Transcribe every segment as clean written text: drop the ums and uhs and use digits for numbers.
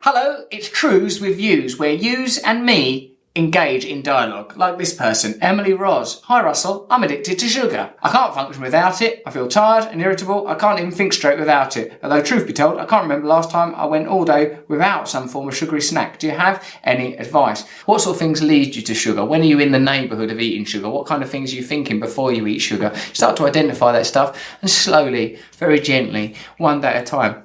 Hello, it's Trews with Views, where yous and me engage in dialogue, like this person, Emily Roz. Hi Russell, I'm addicted to sugar. I can't function without it, I feel tired and irritable, I can't even think straight without it. Although truth be told, I can't remember last time I went all day without some form of sugary snack. Do you have any advice? What sort of things lead you to sugar? When are you in the neighbourhood of eating sugar? What kind of things are you thinking before you eat sugar? Start to identify that stuff and slowly, very gently, one day at a time,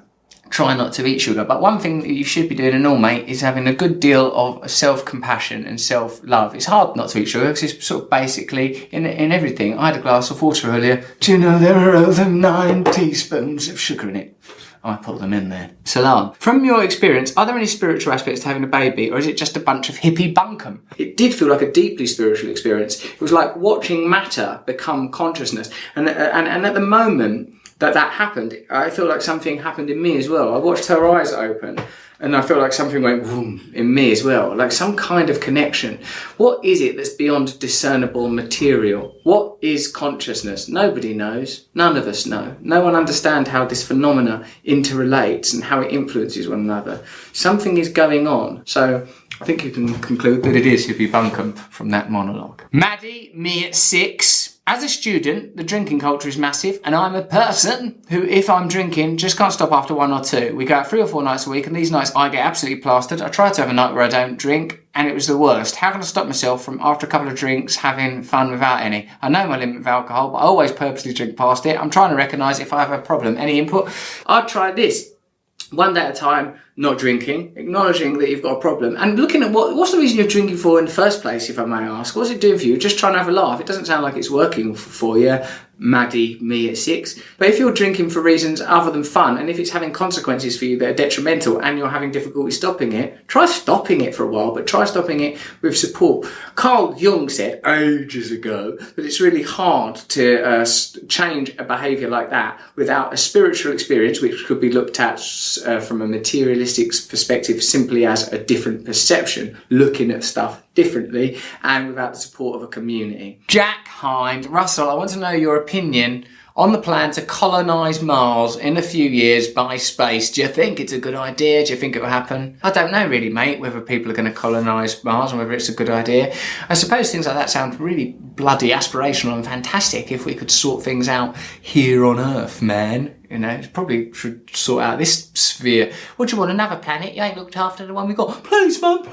try not to eat sugar. But one thing that you should be doing and all, mate, is having a good deal of self-compassion and self-love. It's hard not to eat sugar because it's sort of basically in everything. I had a glass of water earlier. Do you know there are over 9 teaspoons of sugar in it? I put them in there. Salam. From your experience, are there any spiritual aspects to having a baby, or is it just a bunch of hippie bunkum? It did feel like a deeply spiritual experience. It was like watching matter become consciousness. And at the moment that happened, I feel like something happened in me as well. I watched her eyes open and I feel like something went boom in me as well, like some kind of connection. What is it that's beyond discernible material? What is consciousness? Nobody knows. None of us know. No one understands how this phenomena interrelates and how it influences one another. Something is going on. So I think you can conclude that it is hippie bunkum from that monologue. Maddie, me at 6. As a student, the drinking culture is massive, and I'm a person who, if I'm drinking, just can't stop after 1 or 2. We go out 3 or 4 nights a week, and these nights I get absolutely plastered. I tried to have a night where I don't drink, and it was the worst. How can I stop myself from, after a couple of drinks, having fun without any? I know my limit of alcohol, but I always purposely drink past it. I'm trying to recognise if I have a problem. Any input? I'd try this. 1 day at a time, not drinking, acknowledging that you've got a problem, and looking at what's the reason you're drinking for in the first place, if I may ask. What's it doing for you? Just trying to have a laugh. It doesn't sound like it's working for you, Maddie, me at 6. But if you're drinking for reasons other than fun, and if it's having consequences for you that are detrimental and you're having difficulty stopping it, try stopping it for a while, but try stopping it with support. Carl Jung said ages ago that it's really hard to change a behaviour like that without a spiritual experience, which could be looked at from a materialistic perspective simply as a different perception, looking at stuff differently, and without the support of a community. Jack Hind, Russell, I want to know your opinion on the plan to colonise Mars in a few years by space. Do you think it's a good idea? Do you think it will happen? I don't know really, mate, whether people are going to colonise Mars and whether it's a good idea. I suppose things like that sound really bloody aspirational and fantastic if we could sort things out here on Earth, man. You know, probably should sort out this sphere. What do you want, another planet? You ain't looked after the one we got. Please, mum,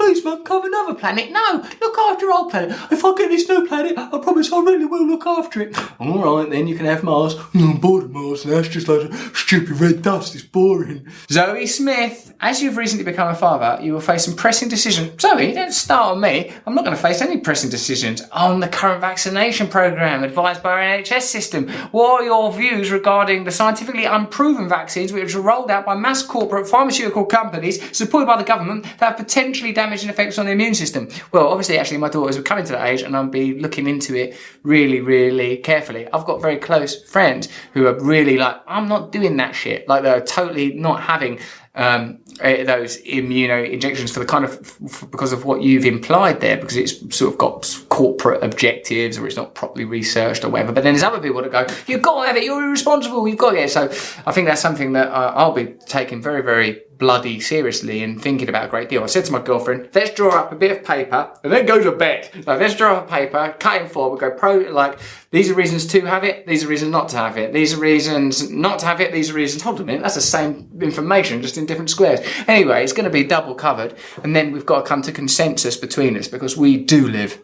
come another planet. No, look after our planet. If I get this new planet, I promise I really will look after it. All right, then you can have Mars. I'm bored of Mars now. It's just like stupid red dust. It's boring. Zoe Smith, as you've recently become a father, you will face some pressing decisions. Zoe, don't start on me. I'm not going to face any pressing decisions on the current vaccination programme advised by our NHS system. What are your views regarding the scientifically unproven vaccines which are rolled out by mass corporate pharmaceutical companies supported by the government that have potentially damaging effects on the immune system? Well, obviously, actually, my daughters are coming to that age and I'll be looking into it really, really carefully. I've got very close friends who are really like, I'm not doing that shit. Like, they're totally not having those immuno injections for the kind of, because of what you've implied there, because it's sort of got corporate objectives or it's not properly researched or whatever. But then there's other people that go, you've got to have it, you're irresponsible, you've got to get it. So I think that's something that I'll be taking very, very bloody seriously and thinking about a great deal. I said to my girlfriend, let's draw up a bit of paper and then go to bed. Like, let's draw up a paper, cut it forward, go like, these are reasons to have it, these are reasons not to have it, these are reasons not to have it, these are reasons, hold on a minute, that's the same information, just in different squares. Anyway, it's going to be double covered, and then we've got to come to consensus between us, because we do live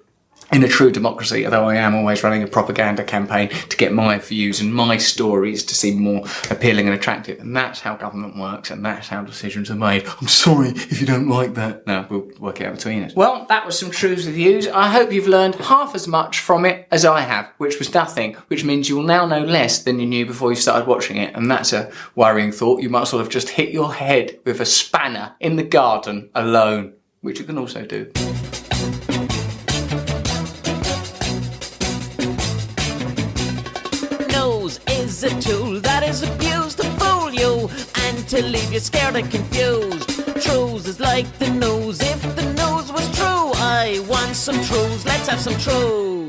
in a true democracy, although I am always running a propaganda campaign to get my views and my stories to seem more appealing and attractive. And that's how government works, and that's how decisions are made. I'm sorry if you don't like that. No, we'll work it out between us. Well, that was some Trews with Views. I hope you've learned half as much from it as I have, which was nothing, which means you'll now know less than you knew before you started watching it. And that's a worrying thought. You might as well have just hit your head with a spanner in the garden alone, which you can also do. Is a tool that is abused to fool you and to leave you scared and confused. Trews is like the news. If the news was true, I want some Trews. Let's have some Trews.